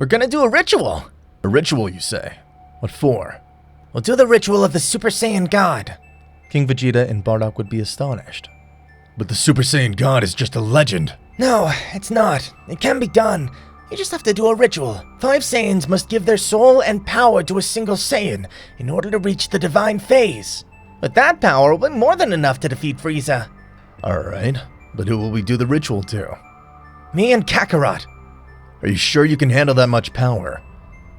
We're gonna do a ritual. A ritual, you say? What for? We'll do the ritual of the Super Saiyan God. King Vegeta and Bardock would be astonished. But the Super Saiyan God is just a legend. No, it's not. It can be done. You just have to do a ritual. 5 Saiyans must give their soul and power to a single Saiyan in order to reach the divine phase. With that power, will be more than enough to defeat Frieza. Alright, but who will we do the ritual to? Me and Kakarot. Are you sure you can handle that much power?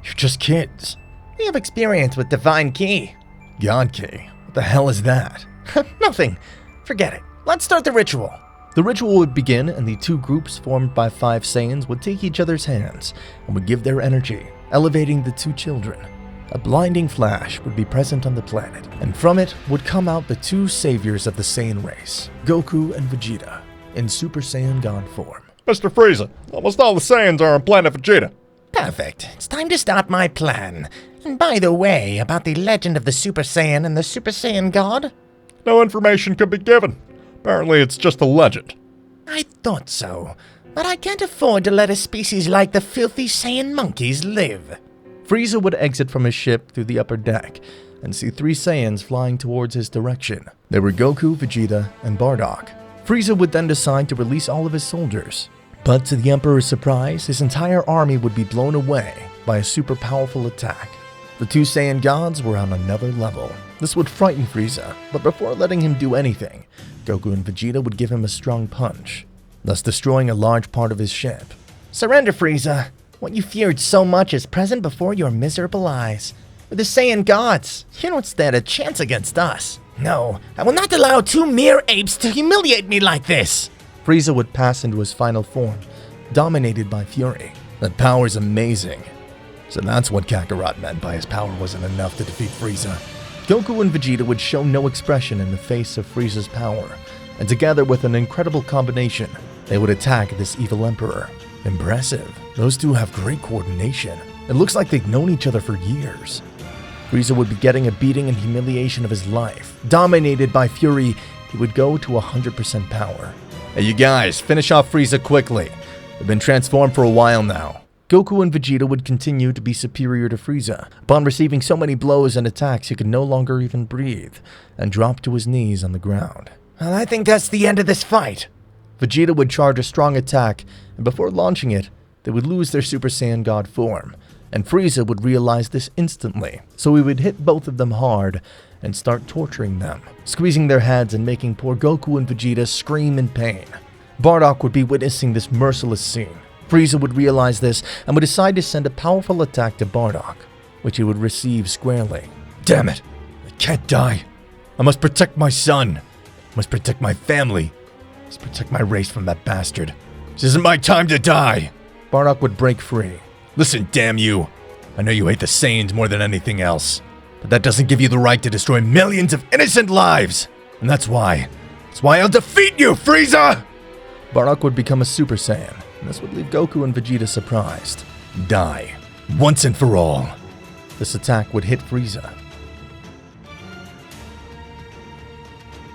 You're just kids. We have experience with Divine Ki. God Ki? What the hell is that? Nothing. Forget it. Let's start the ritual. The ritual would begin, and the 2 groups formed by 5 Saiyans would take each other's hands and would give their energy, elevating the 2 children. A blinding flash would be present on the planet, and from it would come out the 2 saviors of the Saiyan race, Goku and Vegeta, in Super Saiyan God form. Mr. Frieza, almost all the Saiyans are on planet Vegeta. Perfect. It's time to start my plan. And by the way, about the legend of the Super Saiyan and the Super Saiyan God? No information could be given. Apparently it's just a legend. I thought so, but I can't afford to let a species like the filthy Saiyan monkeys live. Frieza would exit from his ship through the upper deck and see 3 Saiyans flying towards his direction. They were Goku, Vegeta, and Bardock. Frieza would then decide to release all of his soldiers. But to the Emperor's surprise, his entire army would be blown away by a super powerful attack. The 2 Saiyan gods were on another level. This would frighten Frieza, but before letting him do anything, Goku and Vegeta would give him a strong punch, thus destroying a large part of his ship. Surrender, Frieza. What you feared so much is present before your miserable eyes. We're the Saiyan gods. You don't stand a chance against us. No, I will not allow 2 mere apes to humiliate me like this. Frieza would pass into his final form, dominated by fury. That power's amazing. So that's what Kakarot meant by his power wasn't enough to defeat Frieza. Goku and Vegeta would show no expression in the face of Frieza's power, and together with an incredible combination, they would attack this evil emperor. Impressive. Those 2 have great coordination. It looks like they've known each other for years. Frieza would be getting a beating and humiliation of his life. Dominated by fury, he would go to 100% power. Hey, you guys, finish off Frieza quickly. They've been transformed for a while now. Goku and Vegeta would continue to be superior to Frieza. Upon receiving so many blows and attacks, he could no longer even breathe, and dropped to his knees on the ground. Well, I think that's the end of this fight. Vegeta would charge a strong attack, and before launching it, they would lose their Super Saiyan God form, and Frieza would realize this instantly, so he would hit both of them hard and start torturing them, squeezing their heads and making poor Goku and Vegeta scream in pain. Bardock would be witnessing this merciless scene. Frieza would realize this and would decide to send a powerful attack to Bardock, which he would receive squarely. Damn it! I can't die! I must protect my son! I must protect my family! I must protect my race from that bastard! This isn't my time to die! Bardock would break free. Listen, damn you! I know you hate the Saiyans more than anything else, but that doesn't give you the right to destroy millions of innocent lives! And that's why I'll defeat you, Frieza! Bardock would become a Super Saiyan, and this would leave Goku and Vegeta surprised. Die, once and for all. This attack would hit Frieza.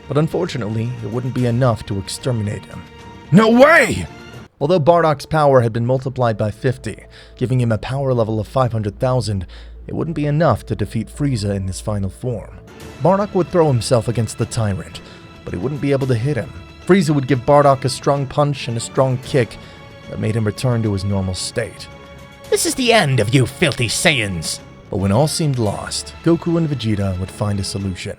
But unfortunately, it wouldn't be enough to exterminate him. No way! Although Bardock's power had been multiplied by 50, giving him a power level of 500,000, it wouldn't be enough to defeat Frieza in his final form. Bardock would throw himself against the tyrant, but he wouldn't be able to hit him. Frieza would give Bardock a strong punch and a strong kick that made him return to his normal state. This is the end of you filthy Saiyans. But when all seemed lost, Goku and Vegeta would find a solution.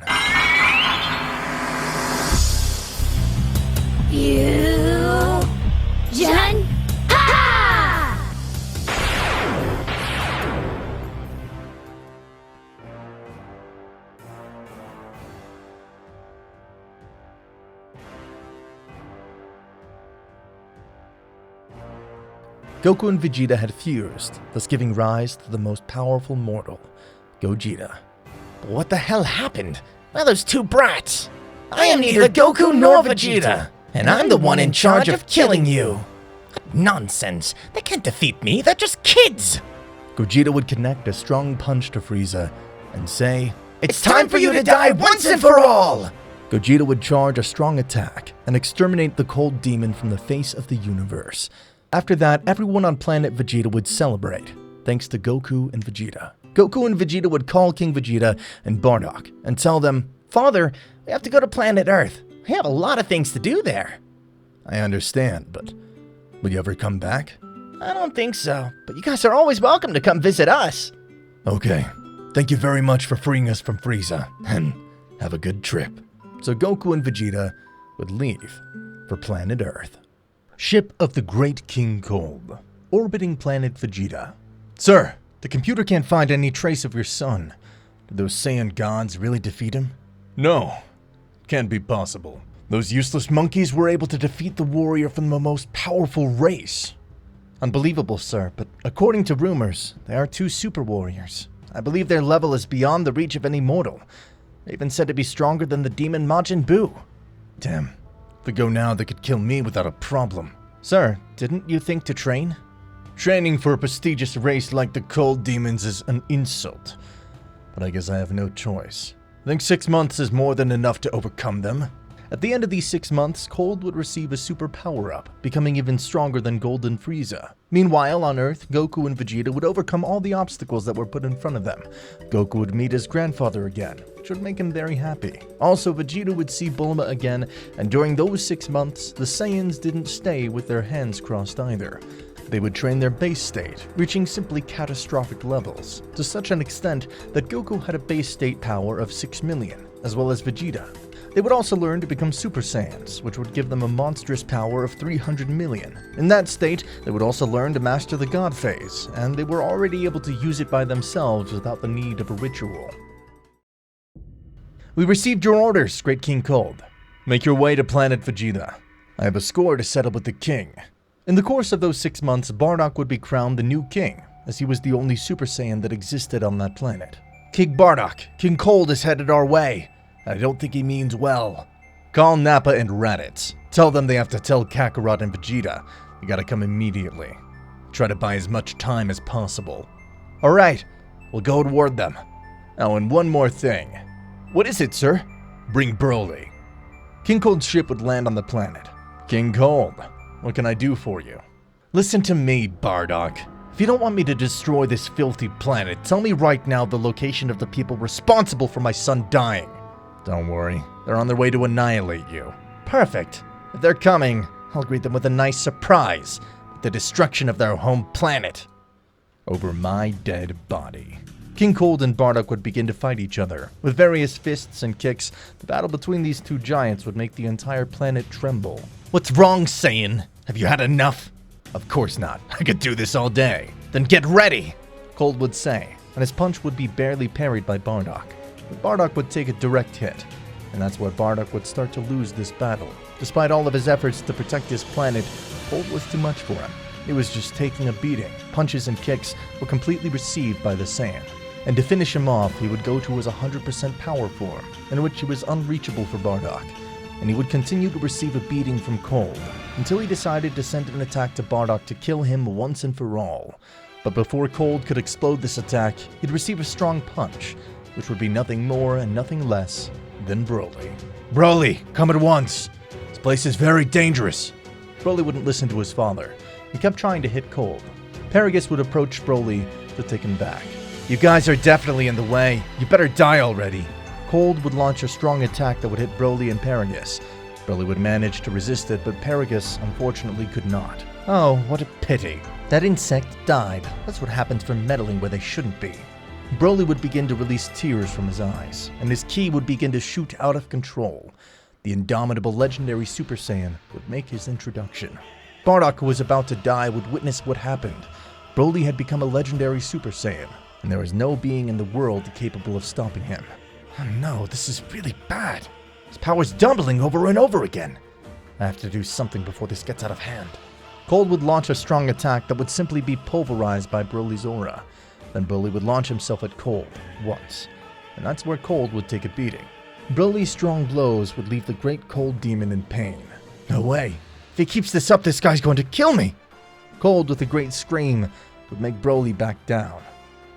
Goku and Vegeta had fused, thus giving rise to the most powerful mortal, Gogeta. But what the hell happened? Well, those 2 brats. I am neither Goku nor Vegeta, and I'm the one in charge of killing you. What nonsense. They can't defeat me. They're just kids. Gogeta would connect a strong punch to Frieza and say, "It's time for you to die once and for all!" Gogeta would charge a strong attack and exterminate the cold demon from the face of the universe. After that, everyone on planet Vegeta would celebrate, thanks to Goku and Vegeta. Goku and Vegeta would call King Vegeta and Bardock and tell them, "Father, we have to go to planet Earth. We have a lot of things to do there." I understand, but will you ever come back? I don't think so, but you guys are always welcome to come visit us. Okay. Thank you very much for freeing us from Frieza, and have a good trip. So Goku and Vegeta would leave for planet Earth. Ship of the Great King Cold, orbiting planet Vegeta. Sir, the computer can't find any trace of your son. Did those Saiyan gods really defeat him? No, can't be possible. Those useless monkeys were able to defeat the warrior from the most powerful race. Unbelievable, sir, but according to rumors, they are two super warriors. I believe their level is beyond the reach of any mortal. They even said to be stronger than the demon Majin Buu. Damn, if they go now, they could kill me without a problem. Sir, didn't you think to train? Training for a prestigious race like the Cold Demons is an insult. But I guess I have no choice. I think 6 months is more than enough to overcome them. At the end of these 6 months, Cold would receive a super power-up, becoming even stronger than Golden Frieza. Meanwhile, on Earth, Goku and Vegeta would overcome all the obstacles that were put in front of them. Goku would meet his grandfather again, which would make him very happy. Also, Vegeta would see Bulma again, and during those 6 months, the Saiyans didn't stay with their hands crossed either. They would train their base state, reaching simply catastrophic levels, to such an extent that Goku had a base state power of 6 million, as well as Vegeta. They would also learn to become Super Saiyans, which would give them a monstrous power of 300 million. In that state, they would also learn to master the God phase, and they were already able to use it by themselves without the need of a ritual. We received your orders, Great King Cold. Make your way to planet Vegeta. I have a score to settle with the king. In the course of those 6 months, Bardock would be crowned the new king, as he was the only Super Saiyan that existed on that planet. King Bardock, King Cold is headed our way. I don't think he means well. Call Nappa and Raditz. Tell them they have to tell Kakarot and Vegeta. You gotta come immediately. Try to buy as much time as possible. Alright, we'll go toward them. Oh, and one more thing. What is it, sir? Bring Broly. King Cold's ship would land on the planet. King Cold, what can I do for you? Listen to me, Bardock. If you don't want me to destroy this filthy planet, tell me right now the location of the people responsible for my son dying. Don't worry, they're on their way to annihilate you. Perfect. If they're coming, I'll greet them with a nice surprise. The destruction of their home planet. Over my dead body. King Cold and Bardock would begin to fight each other. With various fists and kicks, the battle between these two giants would make the entire planet tremble. What's wrong, Saiyan? Have you had enough? Of course not. I could do this all day. Then get ready, Cold would say, and his punch would be barely parried by Bardock. But Bardock would take a direct hit, and that's where Bardock would start to lose this battle. Despite all of his efforts to protect his planet, Cold was too much for him. He was just taking a beating. Punches and kicks were completely received by the Saiyan. And to finish him off, he would go to his 100% power form, in which he was unreachable for Bardock. And he would continue to receive a beating from Cold, until he decided to send an attack to Bardock to kill him once and for all. But before Cold could explode this attack, he'd receive a strong punch, which would be nothing more and nothing less than Broly. Broly, come at once! This place is very dangerous! Broly wouldn't listen to his father. He kept trying to hit Cold. Paragus would approach Broly to take him back. You guys are definitely in the way. You better die already. Cold would launch a strong attack that would hit Broly and Paragus. Broly would manage to resist it, but Paragus unfortunately could not. Oh, what a pity. That insect died. That's what happens for meddling where they shouldn't be. Broly would begin to release tears from his eyes, and his ki would begin to shoot out of control. The indomitable legendary Super Saiyan would make his introduction. Bardock, who was about to die, would witness what happened. Broly had become a legendary Super Saiyan, and there was no being in the world capable of stopping him. Oh no, this is really bad. His power's doubling over and over again. I have to do something before this gets out of hand. Cold would launch a strong attack that would simply be pulverized by Broly's aura. Then Broly would launch himself at Cold once, and that's where Cold would take a beating. Broly's strong blows would leave the great Cold Demon in pain. No way. If he keeps this up, this guy's going to kill me. Cold, with a great scream, would make Broly back down.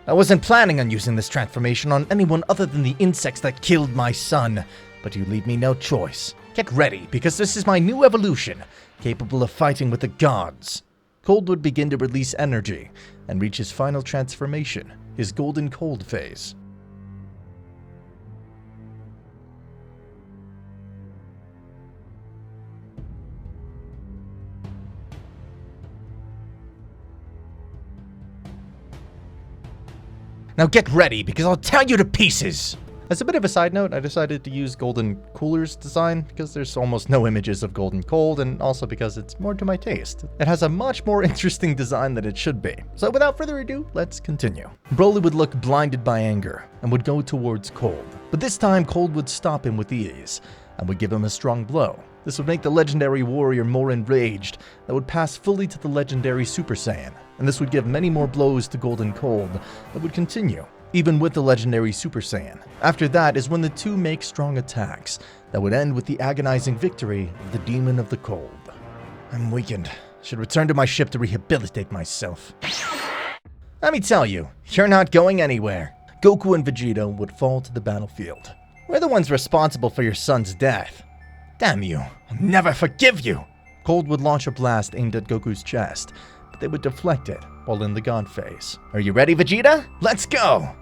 I wasn't planning on using this transformation on anyone other than the insects that killed my son, but you leave me no choice. Get ready, because this is my new evolution, capable of fighting with the gods. Cold would begin to release energy and reach his final transformation, his golden cold phase. Now get ready, because I'll tear you to pieces! As a bit of a side note, I decided to use Golden Cooler's design because there's almost no images of Golden Cold, and also because it's more to my taste. It has a much more interesting design than it should be. So without further ado, let's continue. Broly would look blinded by anger and would go towards Cold. But this time, Cold would stop him with ease and would give him a strong blow. This would make the legendary warrior more enraged, that would pass fully to the legendary Super Saiyan, and this would give many more blows to Golden Cold that would continue, even with the legendary Super Saiyan. After that is when the two make strong attacks that would end with the agonizing victory of the Demon of the Cold. I'm weakened. Should return to my ship to rehabilitate myself. Let me tell you, you're not going anywhere. Goku and Vegeta would fall to the battlefield. We're the ones responsible for your son's death. Damn you, I'll never forgive you! Cold would launch a blast aimed at Goku's chest, but they would deflect it while in the God phase. Are you ready, Vegeta? Let's go!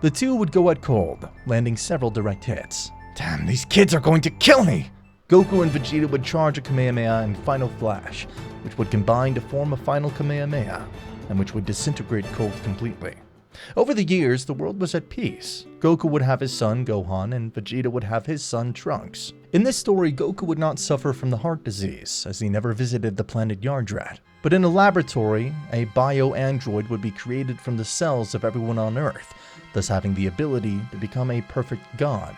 The two would go at Cold, landing several direct hits. Damn, these kids are going to kill me! Goku and Vegeta would charge a Kamehameha and Final Flash, which would combine to form a final Kamehameha, and which would disintegrate Cold completely. Over the years, the world was at peace. Goku would have his son Gohan, and Vegeta would have his son Trunks. In this story, Goku would not suffer from the heart disease, as he never visited the planet Yardrat. But in a laboratory, a bio-android would be created from the cells of everyone on Earth, thus having the ability to become a perfect god.